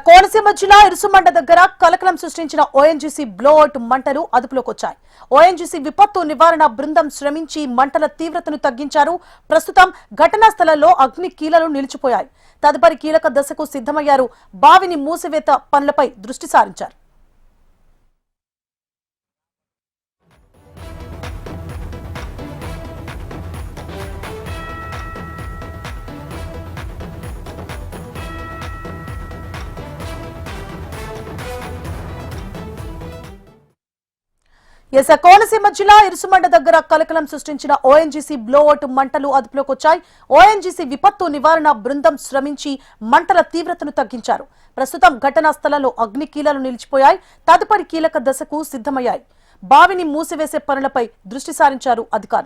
కోనసీమ జిల్లా ఇరుసుమండ దగ్గర కలకలం సృష్టించిన ఓఎన్జీసీ బ్లోఅవుట్ మంటలు అదుపులోకి వచ్చాయి. ఓఎన్జీసీ విపత్తు నివారణ బృందం శ్రమించి మంటల తీవ్రతను తగ్గించారు. ప్రస్తుతం ఘటనా స్థలంలో అగ్ని కీలలు నిలిచిపోయాయి. తదుపరి కీలక దశకు సిద్ధమయ్యారు. బావిని మూసివేత పనులపై దృష్టి సారించారు. కోనసీమ జిల్లా ఇరుసుమండ దగ్గర కలకలం సృష్టించిన ఓఎన్జీసీ బ్లోఅవుట్ మంటలు అదుపులోకి వచ్చాయి. ఓఎన్జీసీ విపత్తు నివారణ బృందం శ్రమించి మంటల తీవ్రతను తగ్గించారు. ప్రస్తుతం ఘటనా స్థలంలో అగ్ని కీలలు నిలిచిపోయాయి. తదుపరి కీలక దశకు సిద్ధమయ్యాయి. బావిని మూసివేసే పనులపై దృష్టి సారించారు అధికారులు.